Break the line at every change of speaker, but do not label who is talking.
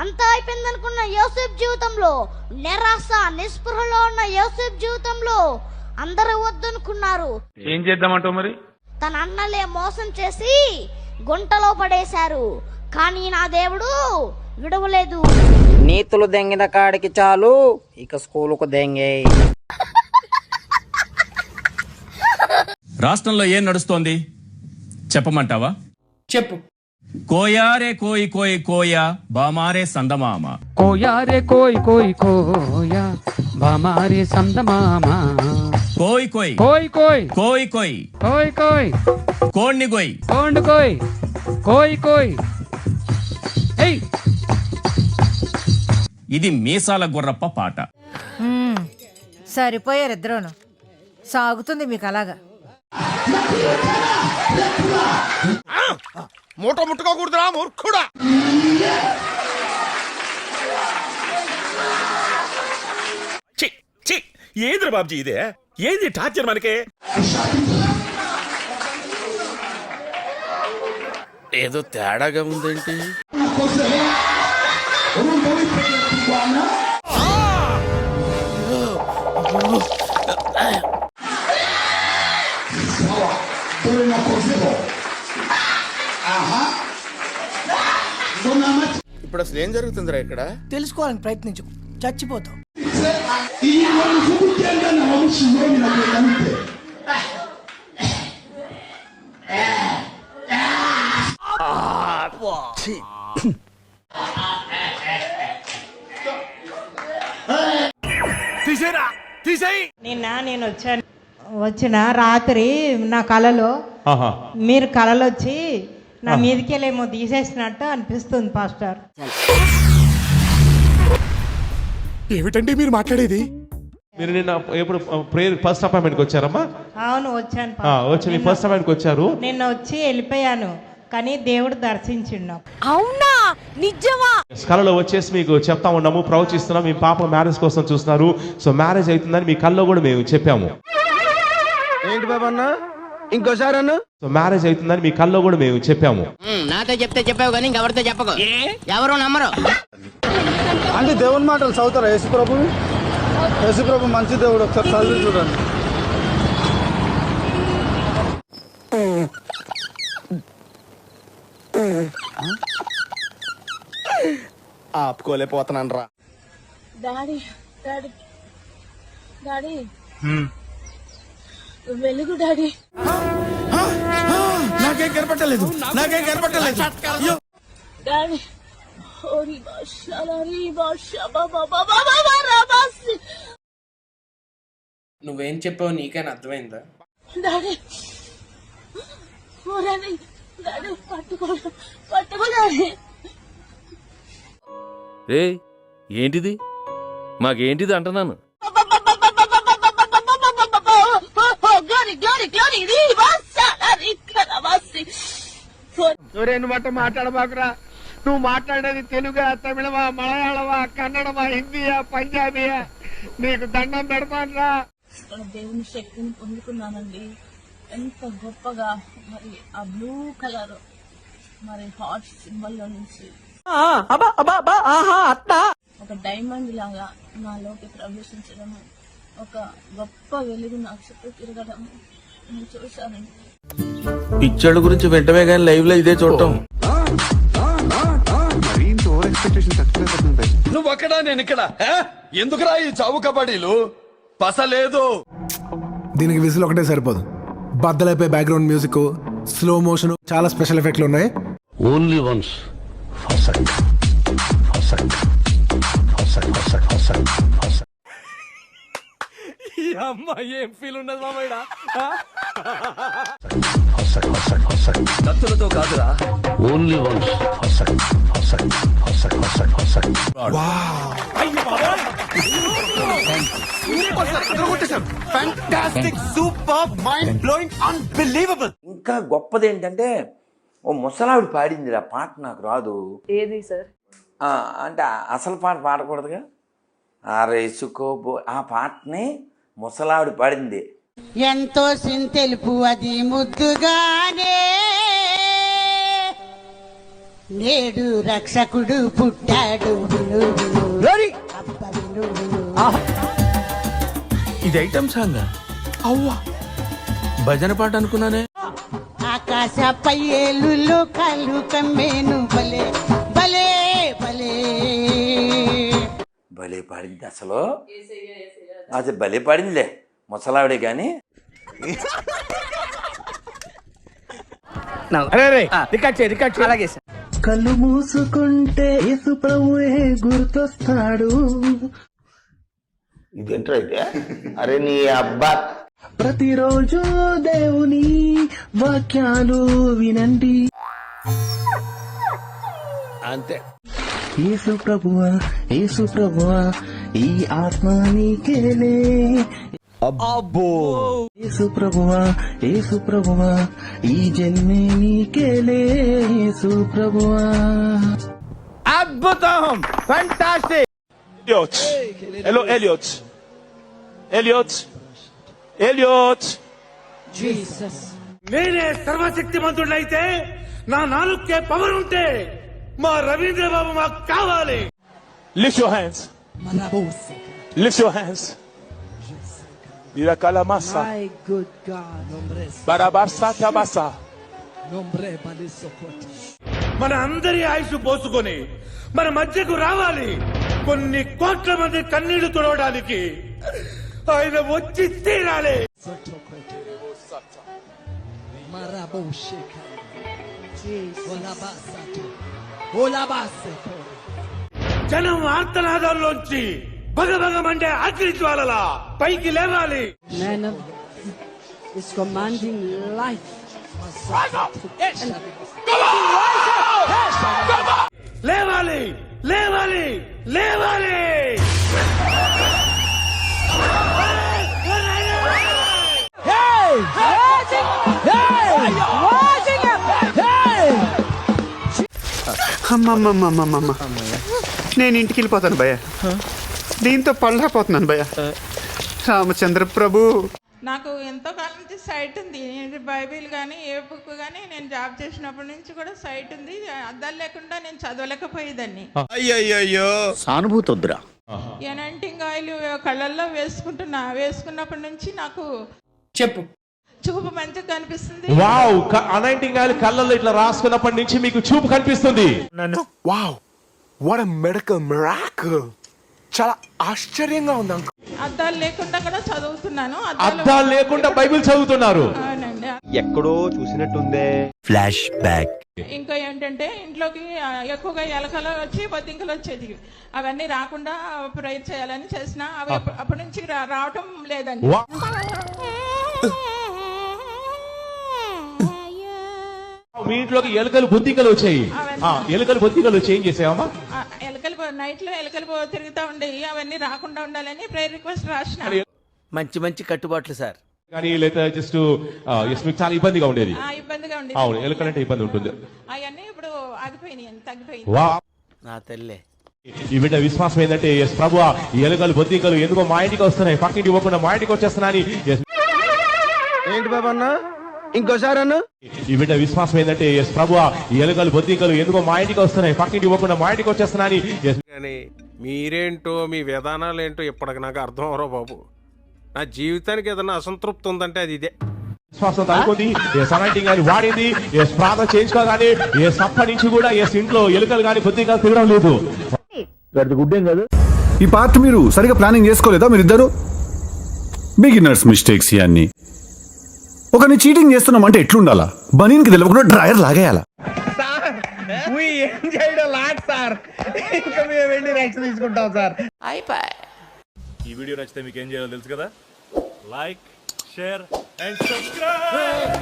అంతా అయిపోయింది అనుకున్న యోసేపు జీవితంలో, నిరాశ నిస్పృహలో ఉన్న యోసేపు జీవితంలో అందరూ వద్దనుకున్నారు.
ఏం చేద్దామంటావు మరి?
తన అన్నలే మోసం చేసి గుంటలో పడేశారు. కానీ నా దేవుడు విడవలేదు.
నీతులు దెంగిన కాడికి చాలు, ఇక స్కూలుకు దెంగే.
రాష్ట్రంలో ఏం నడుస్తోంది చెప్పమంటావా?
చెప్పు.
కోయారే కోయి కోయి కోయ బామారే సందమామ.
కోయారే కోయి కోయి కోయ బామారే సందమామ.
కోయి కోయి
కోయి కోయి
కోయి కోయి
కోయి కోయి
కోణ్ణి కోయి
కోండు కోయి కోయి కోయి. ఏయ్,
ఇది మీసాల గుర్రప్ప పాట.
సరిపోయారు ఇద్దరును. సాగుతుంది మీకు అలాగా.
మూట ముట్టుకోకూడదురా మూర్ఖుడా. ఏంద్ర బాబ్జీ ఇదే? ఏంది టార్చర్ మనకే? ఏదో తేడాగా ఉందేంటి? ఇప్పుడు అసలు ఏం జరుగుతుందిరా ఇక్కడ?
తెలుసుకోవాలని ప్రయత్నించు, చచ్చిపోతావు.
నేను వచ్చిన రాత్రి నా కలలో మీరు కలలో వచ్చి నా మీదకెళ్ళేమో తీసేసినట్టు అనిపిస్తుంది పాస్టర్.
ఏమిటండి మీరు మాట్లాడేది?
మీరు నిన్న ఎప్పుడు ప్రేయర్ ఫస్ట్ అపాయింట్మెంట్కి వచ్చారమ్మా?
అవును వచ్చాను.
వచ్చి మీ ఫస్ట్ అపాయింట్కి వచ్చారు.
నిన్న వచ్చి వెళ్ళిపోయాను, కానీ దేవుడు దర్శించిండు.
అవునా? నిజమా?
కళలో వచ్చేసి మీకు చెప్తా ఉన్నాము, ప్రవచిస్తున్నాం. మీ పాప మ్యారేజ్ కోసం చూస్తున్నారు. సో మ్యారేజ్ అవుతుందని మీ కల్లో కూడా మేము చెప్పాము.
ఏంటి బాబా అన్న? ఇంకోసారి అన్న?
సో మ్యారేజ్ అవుతుందని మీ కల్లో కూడా మేము చెప్పాము.
నాతో చెప్తే చెప్పావు కానీ ఇంకెవరితో చెప్పకు, ఎవరు నమ్మరు.
అంటే దేవుని మాటలు చదువుతారా? యేసుప్రభు, యేసుప్రభు మంచి దేవుడు, ఒకసారి చదివి చూడండి.
ఆపుకోలేకపోతున్నాను రా.
డాడీ డాడీ డాడీ వెలుగు డాడీ.
నాకేం కనపట్టలేదు, నాకేం కనపట్టలేదు.
డాడీ
నువ్వేం చెప్పావు నీకైనా అర్థమైందా?
డాడీ డాడీ పట్టుకో డాడీ.
ఏంటిది? మాకేంటిది అంటున్నాను.
నువ్వు మాట్లాడబాకురా. నువ్వు మాట్లాడేది తెలుగా, తమిళమా, మలయాళమా, కన్నడమా, హిందీయా, పంజాబీయా? నీకు దండం పెడతాను రా.
దేవుని శక్తిని పొందుకున్నానండి. ఎంత గొప్పగా మరి ఆ బ్లూ కలర్ మరి హార్ట్ సింబల్ లో నుంచి ఒక డైమండ్ లాగా నాలోకి ప్రవేశించడం, ఒక గొప్ప వెలుగు నా చుట్టూ తిరగడం నేను చూశానండి.
పిక్చర్ల గురించి వెంటనే కానీ లైవ్ లో ఇదే చూడటం.
నువ్వు అక్కడ నేను ఇక్కడ. ఎందుకురా ఈ చావు కబడ్డీలు? పసలేదు.
దీనికి విజిల్ ఒకటే సరిపోదు. బద్దలైపోయి బ్యాక్గ్రౌండ్ మ్యూజిక్, స్లో మోషన్, చాలా స్పెషల్ ఎఫెక్ట్లు ఉన్నాయి.
Only once.
ఏం ఫీల్ ఉన్నది మామయ్య?
కత్తులతో కాదురా, ఓన్లీ వన్స్.
ఇంకా గొప్పది ఏంటంటే ఓ ముసలావిడ పాడింది ఆ పాట, నాకు రాదు.
ఏది సార్?
అంటే అసలు పాట పాడకూడదుగా. రేసుకోబో ఆ పాటని ముసలావిడ పాడింది.
ఎంతో సింతెలుపు అది ముద్దుగానే
నేడు రక్షకుడు పుట్టాడు
ఇది ఐటమ్ సాంగ్ అవ్వా భజన పాట అనుకున్నానే.
ఆకాశ పయ్యేలు కళ్ళు కమ్మేను భలే భలే భలే
భలే పాడింది అసలు భలే పాడిందిలే ముసలావిడే కానీ.
కళ్ళు మూసుకుంటే యేసు ప్రభువే గుర్తొస్తాడు.
ఇదేంట్రా అయితే? అరే నీ అబ్బా
ప్రతిరోజు దేవుని వాక్యాలు వినండి.
అంతే.
యేసు ప్రభువా ఈ ఆత్మ నీకేలే.
అబ్బో
యేసు ప్రభువా ఈ జన్మే నీకేలే. యేసు ప్రభువా
అద్భుతం, ఫంటాస్టిక్.
Hello, Elliot.
నేనే సర్వశక్తిమంతుడైతే నా నాలుకే పవర్ ఉంటే మా రవీంద్ర బాబు మాకు కావాలి.
Lift your hands. Mira masa.
My good God.
Barabasa tabasa.
మన అందరి ఆయుష్ పోసుకొని మన మధ్యకు రావాలి. కొన్ని కోట్ల మంది కన్నీళ్లు తుడవడానికి ఆయన వచ్చి తీరాలి. జనం ఆర్తనాదాల్లోంచి భగభగమంటే అగ్ని జ్వాలలా పైకి లేవాలి. లేవాలి లేవాలి లేవాలి.
అమ్మమ్మమ్మమ్మమ్మ, నేను ఇంటికి వెళ్ళిపోతాను భయ్య. దీంతో పళ్ళపోతున్నాను భయ్య. రామచంద్ర ప్రభు,
నాకు ఎంతో కాలం నుంచి సైట్ ఉంది. నేను బైబిల్ కానీ ఏ బుక్ కానీ నేను జాబ్ చేసినప్పటి నుంచి కూడా సైట్ ఉంది. అద్దాలు లేకుండా నేను చదవలేకపోయేదాన్ని.
అయ్యయ్యో సానుభూతి వద్దురా.
ఎనంటింగ్ ఆయిల్ కళ్ళల్లో వేసుకున్నప్పటి నుంచి నాకు
చెప్పు.
చూపు మంచిగా కనిపిస్తుంది.
వావ్, అనాయింటింగ్ ఆయిల్ కళ్ళల్లో ఇట్లా రాసుకున్నప్పటి నుంచి మీకు చూపు కనిపిస్తుంది.
Wow, what a medical miracle. చాలా ఆశ్చర్యంగా ఉంది.
అద్దాలు లేకుండా కూడా చదువుతున్నాను.
అద్దాలు లేకుండా బైబిల్ చదువుతున్నారు.
అవునండి.
ఎక్కడో చూసినట్టుందే. Flash back.
ఇంకా ఏంటంటే ఇంట్లోకి ఎక్కువగా ఎలకలు వచ్చి బొద్దింకలు వచ్చేది. అవన్నీ రాకుండా ప్రేయర్ చేయాలని చేసిన అవి అప్పటి నుంచి రావటం లేదండి.
మీ ఇంట్లోకి ఎలుకలు బొద్దింకలు వచ్చాయి. ఎలుకలు బొద్దింకలు వచ్చి ఏం చేసావమ్మా?
ఎలకలు నైట్ లో ఎలకలు తిరుగుతూ ఉండేవి. అవన్నీ రాకుండా ఉండాలని ప్రేయర్ రిక్వెస్ట్ రాసిన.
మంచి మంచి కట్టుబాట్లు సార్.
కానీ లేదా జస్ట్ మీకు చాలా ఇబ్బందిగా ఉండేది.
ఇబ్బందిగా ఉండేది.
అవును, ఎలుకలంటే ఇబ్బంది ఉంటుంది.
అవన్నీ ఇప్పుడు ఆగిపోయినాయి, తగ్గిపోయింది.
నా తల్లే.
ఈ బిడ్డ విశ్వాసం ఏంటంటే ఎస్ ప్రభు, ఈ ఎలుకలు బొద్దింకలు ఎందుకో మా ఇంటికి వస్తున్నాయి, పక్కింటి ఇవ్వకుండా మా ఇంటికి వచ్చేస్తున్నాయి.
ఏంటి బాబా అన్న, ఇంకోసారి అన్న.
ఈ బిడ్డ విశ్వాసం ఏంటంటే ఎస్ ప్రభు, ఈ ఎలుకలు బొద్దింకలు ఎందుకో మా ఇంటికి వస్తున్నాయి, పక్కింటి ఇవ్వకుండా మా ఇంటికి వచ్చేస్తున్నాయి.
మీరేంటో మీ విధానాలు ఏంటో ఇప్పటికి నాకు అర్థం అవరో బాబు. నా జీవితానికి ఏదైనా అసంతృప్తి ఉందంటే అది ఇదే.
విశ్వాసం తగ్గుతుంది. అనాయింటింగ్ గాని వాడింది. ప్రార్థన చేయించుకోగానే అప్పటి నుంచి కూడా ఇంట్లో ఎలుకలు కానీ బొద్దింకలు తిరగడం లేదు.
ఈ పార్ట్ మీరు సరిగా ప్లానింగ్ చేసుకోలేదా మీరిద్దరు? బిగినర్స్ మిస్టేక్స్ ఇవన్నీ. ఒకరిని చీటింగ్ చేస్తున్నాం అంటే ఎట్లుండాలా? బనీన్కి తెలియకుండా డ్రైయర్ లాగేయాలా?
ఏం చేయడం లాట్ సార్. ఇంకా మేము వెళ్ళి నెక్స్ట్ తీసుకుంటాం సార్.
ఈ వీడియో నచ్చితే మీకు ఏం చేయాలో తెలుసు కదా. Like, share and subscribe.